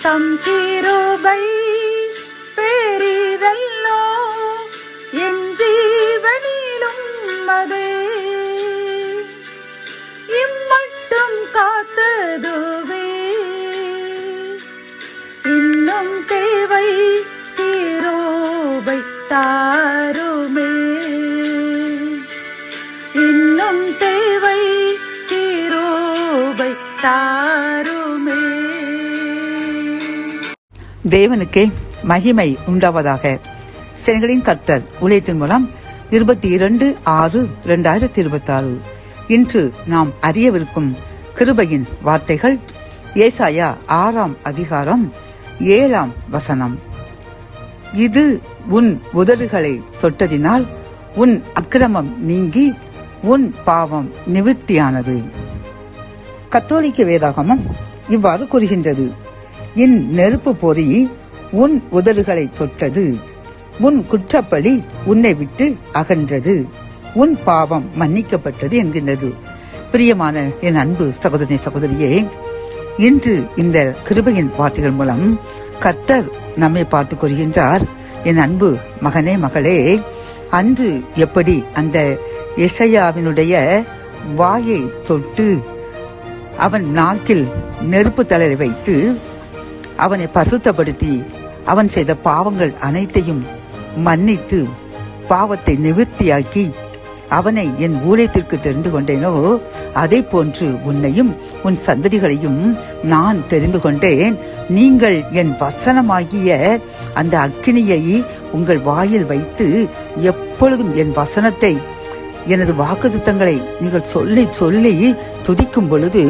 தம் கிருபை பெரிதல்லோ என் ஜீவனிலும் அதே இம்மட்டும் காத்ததுவே இன்னும் தேவை கிருபை தாருமே இன்னும் தேவை கிருபை தாருமே. தேவனுக்கே மகிமை உண்டாவதாக. செங்கலின் கர்த்தர் ஊழியத்தின் மூலம் 22/6/2026 இன்று நாம் அறியவிருக்கும் கிருபையின் வார்த்தைகள் ஏசாயா 6ஆம் அதிகாரம் 7ஆம் வசனம். இது உன் உதடுகளை தொட்டதினால் உன் அக்கிரமம் நீங்கி உன் பாவம் நிவிர்த்தியானது. கத்தோலிக்க வேதாகமம் இவ்வாறு கூறுகின்றது. இன் நெருப்பு பொறி உன் உதடுகளை தொட்டது, உன் குற்றப்பழி உன்னை விட்டு அகன்றது, உன் பாவம் மன்னிக்கப்பட்டது என்கின்றது. பிரியமான என் அன்பு சகோதரனே சகோதரியே, இன்று இந்த கிருபையின் வார்த்தைகள் மூலம் கர்த்தர் நம்மை பார்த்து கூறுகின்றார். என் அன்பு மகனே மகளே, அன்று எப்படி அந்த எசையாவினுடைய வாயை தொட்டு அவன் நாக்கில் நெருப்பு தளரை வைத்து அவனை பரிசுத்தப்படுத்தி அவன் செய்த பாவங்கள் அனைத்தையும் மன்னித்து பாவத்தை நிவிர்த்தியாக்கி அவனை என் ஊழியத்திற்கு தெரிந்து கொண்டேனோ, அதை போன்று உன்னையும் உன் சந்ததிகளையும் நான் தெரிந்து கொண்டேன். நீங்கள் என் வசனமாகிய அந்த அக்கினியை உங்கள் வாயில் வைத்து எப்பொழுதும் என் வசனத்தை, எனது வாக்குத்தத்தங்களை நீங்கள் சொல்லி சொல்லி துதிக்கும் பொழுது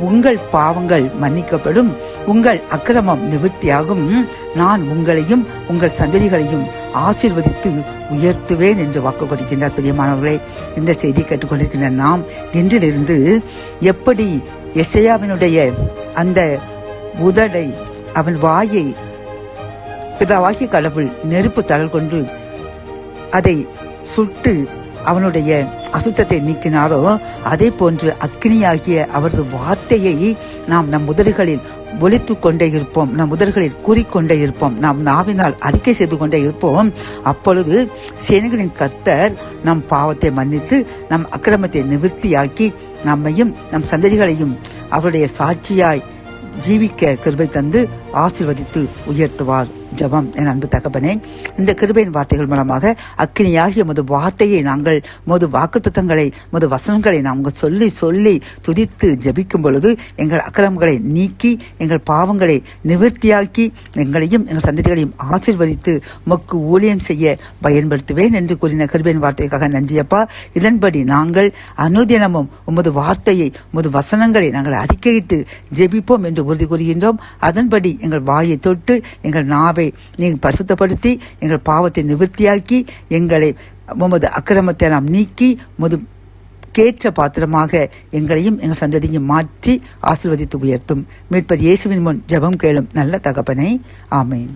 உங்கள் பாவங்கள் மன்னிக்கப்படும், உங்கள் அக்கிரமம் நிவிர்த்தியாகும், நான் உங்களையும் உங்கள் சந்ததிகளையும் ஆசீர்வதித்து உயர்த்துவேன் என்று வாக்கு கொடுக்கின்றார். பிரியமானவர்களே, இந்த செய்தி கேட்டுக்கொண்டிருக்கின்ற நாம் இன்றிலிருந்து எப்படி எசையாவினுடைய அந்த உதடை, அவன் வாயை பிதாவாகிய கடவுள் நெருப்பு தளர் கொண்டு அதை சுட்டு அவனுடைய அசுத்தத்தை நீக்கினாரோ, அதே போன்று அக்கினியாகிய அவரது வார்த்தையை நாம் நம் உதடுகளில் ஒலித்துக் கொண்டே இருப்போம், நம் உதடுகளில் கூறிக்கொண்டே இருப்போம், நாம் நாவினால் அறிக்கை செய்து கொண்டே இருப்போம். அப்பொழுது சேனைகளின் கர்த்தர் நம் பாவத்தை மன்னித்து நம் அக்கிரமத்தை நிவிர்த்தியாக்கி நம்மையும் நம் சந்ததிகளையும் அவருடைய சாட்சியாய் ஜீவிக்க கிருபை தந்து ஆசீர்வதித்து உயர்த்துவார். ஜெபம். என் அன்பு தகப்பனே, இந்த கிருபையின் வார்த்தைகள் மூலமாக அக்கினியாகிய மது வார்த்தையை நாங்கள் மது வாக்குத்தத்தங்களை மது வசனங்களை நாங்கள் சொல்லி சொல்லி துதித்து ஜபிக்கும் பொழுது எங்கள் அக்கிரமங்களை நீக்கி எங்கள் பாவங்களை நிவர்த்தியாக்கி எங்களையும் எங்கள் சந்ததிகளையும் ஆசீர்வதித்து மக்கு ஊழியம் செய்ய பயன்படுத்துவேன் என்று கூறின கிருபையின் வார்த்தைக்காக நன்றியப்பா. இதன்படி நாங்கள் அனுதினமும் உமது வார்த்தையை உமது வசனங்களை நாங்கள் அறிக்கையிட்டு ஜெபிப்போம் என்று உறுதி கூறுகின்றோம். அதன்படி எங்கள் வாயை தொட்டு எங்கள் நாவை நீங்கள் பரிசுத்தப்படுத்தி எங்கள் பாவத்தை நிவர்த்தியாக்கி எங்களை உமது அக்கிரமத்தை நாம் நீக்கி உமது கேற்ற பாத்திரமாக எங்களையும் எங்கள் சந்ததியையும் மாற்றி ஆசீர்வதித்து உயர்த்தும். மீட்பர் இயேசுவின் முன் ஜெபம் கேளும் நல்ல தகப்பனே. ஆமென்.